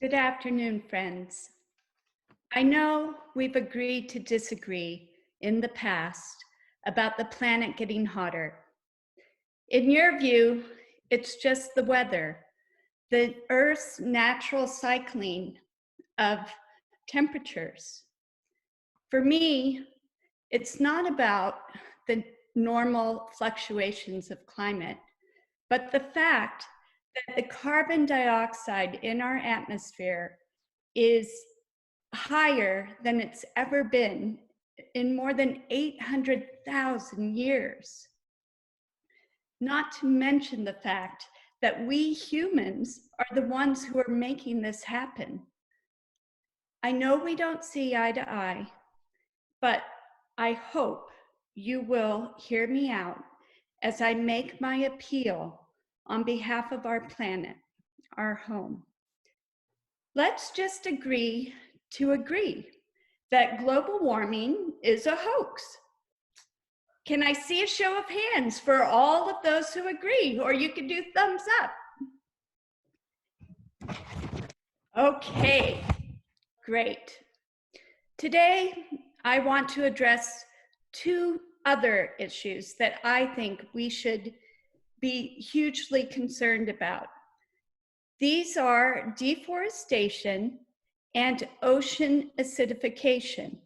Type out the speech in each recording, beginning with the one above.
Good afternoon, friends. I know we've agreed to disagree in the past about the planet getting hotter. In your view, it's just the weather, the Earth's natural cycling of temperatures. For me, it's not about the normal fluctuations of climate, but the fact that the carbon dioxide in our atmosphere is higher than it's ever been in more than 800,000 years. Not to mention the fact that we humans are the ones who are making this happen. I know we don't see eye to eye, but I hope you will hear me out as I make my appeal on behalf of our planet, our home. Let's just agree to agree that global warming is a hoax. Can I see a show of hands for all of those who agree, or you can do thumbs up. Okay, great. Today, I want to address two other issues that I think we should be hugely concerned about. These are deforestation and ocean acidification.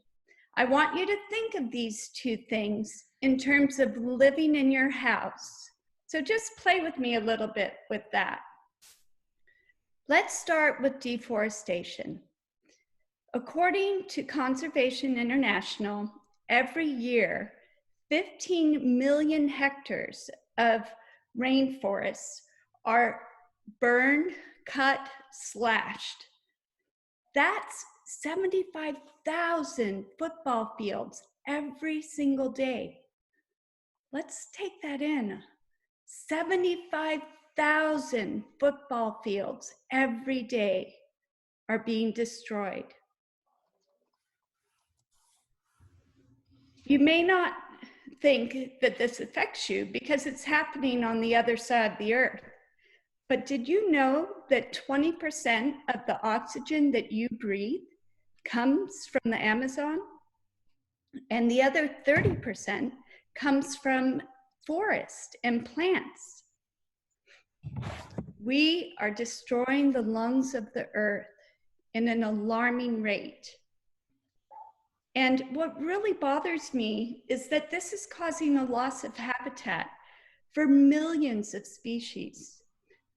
I want you to think of these two things in terms of living in your house. So just play with me a little bit with that. Let's start with deforestation. According to Conservation International, every year, 15 million hectares of rainforests are burned, cut, slashed. That's 75,000 football fields every single day. Let's take that in. 75,000 football fields every day are being destroyed. You may not think that this affects you because it's happening on the other side of the earth. But did you know that 20% of the oxygen that you breathe comes from the Amazon? And the other 30% comes from forest and plants. We are destroying the lungs of the earth in an alarming rate. And what really bothers me is that this is causing a loss of habitat for millions of species.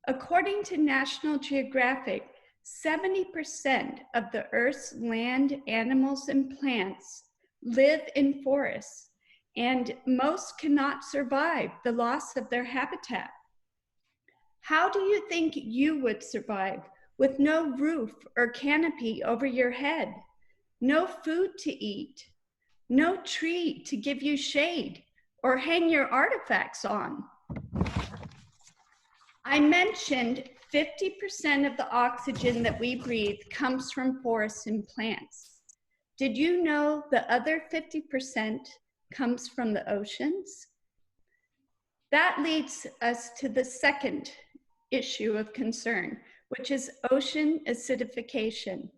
According to National Geographic, 70% of the Earth's land, animals, and plants live in forests, and most cannot survive the loss of their habitat. How do you think you would survive with no roof or canopy over your head, no food to eat, no tree to give you shade or hang your artifacts on? I mentioned 50% of the oxygen that we breathe comes from forests and plants. Did you know the other 50% comes from the oceans? That leads us to the second issue of concern, which is ocean acidification.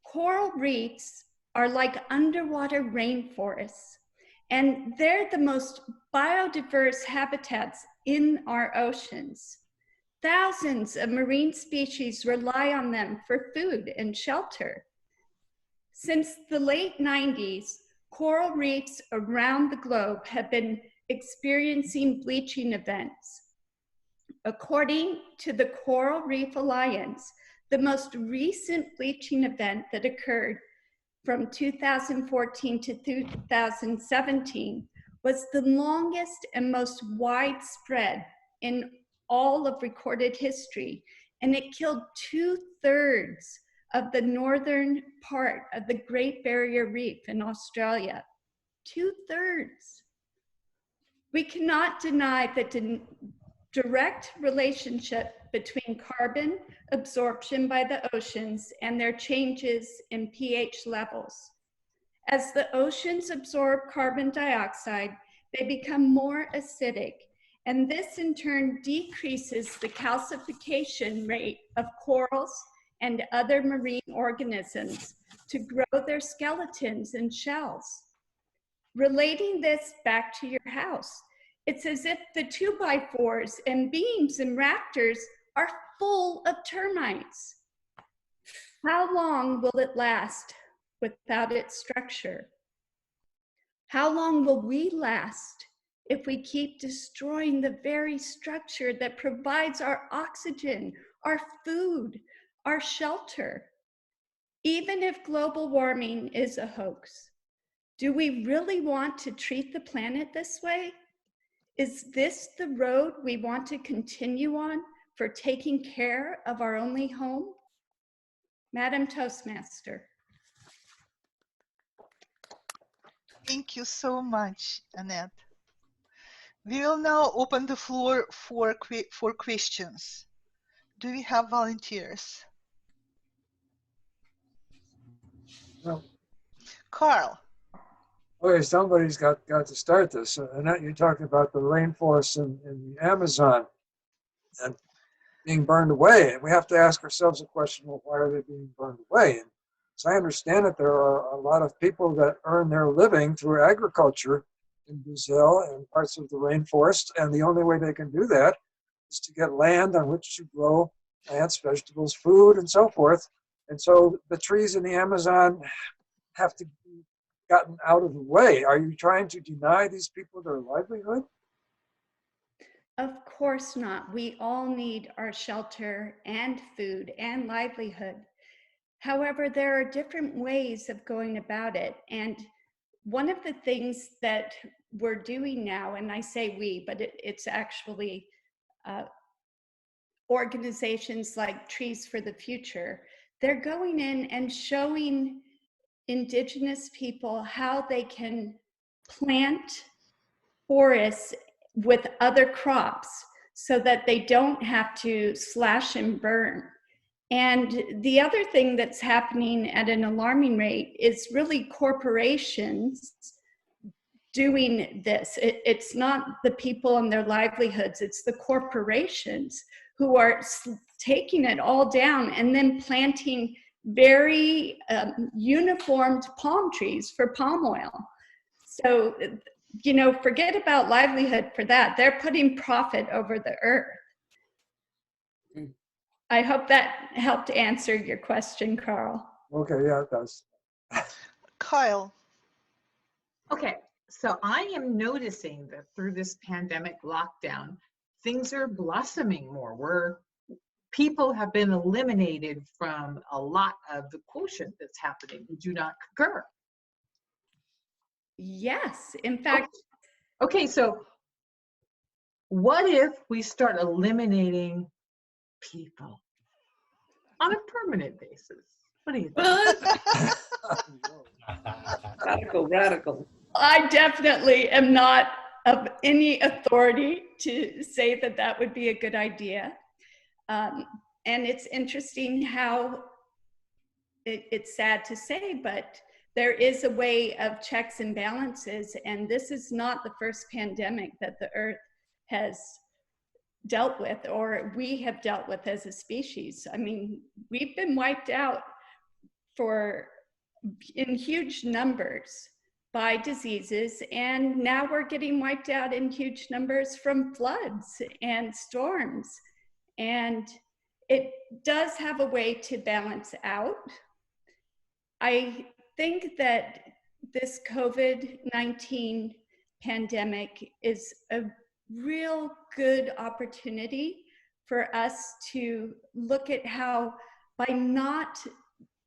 Coral reefs are like underwater rainforests, and they're the most biodiverse habitats in our oceans. Thousands of marine species rely on them for food and shelter. Since the late 90s, coral reefs around the globe have been experiencing bleaching events. According to the Coral Reef Alliance, the most recent bleaching event that occurred from 2014 to 2017 was the longest and most widespread in all of recorded history, and it killed 2/3 of the northern part of the Great Barrier Reef in Australia. 2/3. We cannot deny the direct relationship between carbon absorption by the oceans and their changes in pH levels. As the oceans absorb carbon dioxide, they become more acidic, and this in turn decreases the calcification rate of corals and other marine organisms to grow their skeletons and shells. Relating this back to your house, it's as if the 2x4s and beams and rafters are full of termites. How long will it last without its structure? How long will we last if we keep destroying the very structure that provides our oxygen, our food, our shelter? Even if global warming is a hoax, do we really want to treat the planet this way? Is this the road we want to continue on for taking care of our only home? Madam Toastmaster. Thank you so much, Annette. We will now open the floor for questions. Do we have volunteers? No. Carl. Okay, somebody's got to start this. Annette, you talked about the rainforests in the Amazon and being burned away. And we have to ask ourselves the question, well, why are they being burned away? And as I understand it, there are a lot of people that earn their living through agriculture in Brazil and parts of the rainforest. And the only way they can do that is to get land on which to grow plants, vegetables, food, and so forth. And so the trees in the Amazon have to be gotten out of the way. Are you trying to deny these people their livelihood? Of course not. We all need our shelter and food and livelihood. However, there are different ways of going about it. And one of the things that we're doing now, and I say we, but it's actually organizations like Trees for the Future, they're going in and showing Indigenous people how they can plant forests with other crops so that they don't have to slash and burn. And the other thing that's happening at an alarming rate is really corporations doing this. It's not the people and their livelihoods, it's the corporations who are taking it all down and then planting very uniformed palm trees for palm oil. So, you know, forget about livelihood for that. They're putting profit over the earth. I hope that helped answer your question, Carl. Okay, yeah, it does. Kyle. Okay, so I am noticing that through this pandemic lockdown, things are blossoming more. Where people have been eliminated from a lot of the quotient that's happening. Would you not concur? Yes, in fact. Okay, so what if we start eliminating people on a permanent basis? What do you think? Radical. I definitely am not of any authority to say that that would be a good idea. And it's interesting how it's sad to say, but there is a way of checks and balances. And this is not the first pandemic that the Earth has dealt with, or we have dealt with as a species. I mean, we've been wiped out in huge numbers by diseases, and now we're getting wiped out in huge numbers from floods and storms. And it does have a way to balance out. I think that this COVID-19 pandemic is a real good opportunity for us to look at how, by not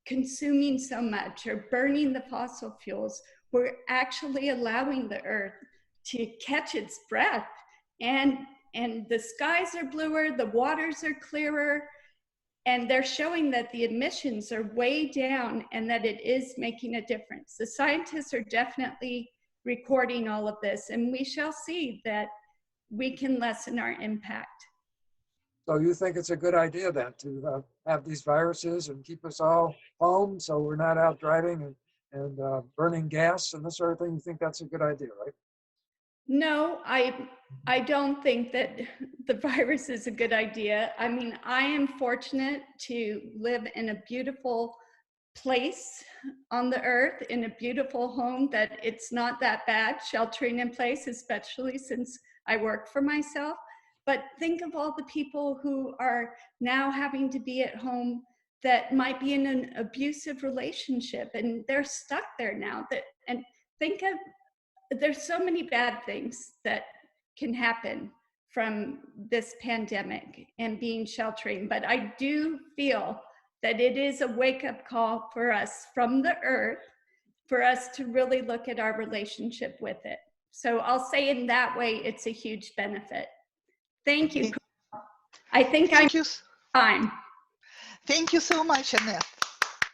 consuming so much or burning the fossil fuels, we're actually allowing the earth to catch its breath. And the skies are bluer, the waters are clearer, and they're showing that the emissions are way down and that it is making a difference. The scientists are definitely recording all of this, and we shall see that we can lessen our impact. So you think it's a good idea then to have these viruses and keep us all home so we're not out driving and burning gas and this sort of thing? You think that's a good idea, right? No, I don't think that the virus is a good idea. I mean, I am fortunate to live in a beautiful place on the earth, in a beautiful home, that it's not that bad sheltering in place, especially since I work for myself. But think of all the people who are now having to be at home that might be in an abusive relationship and they're stuck there now. And think of, there's so many bad things that can happen from this pandemic and being sheltering, but I do feel that it is a wake-up call for us from the earth, for us to really look at our relationship with it. So I'll say in that way, it's a huge benefit. Thank you. Okay. I think I'm Thank you. fine. Thank you so much, Annette.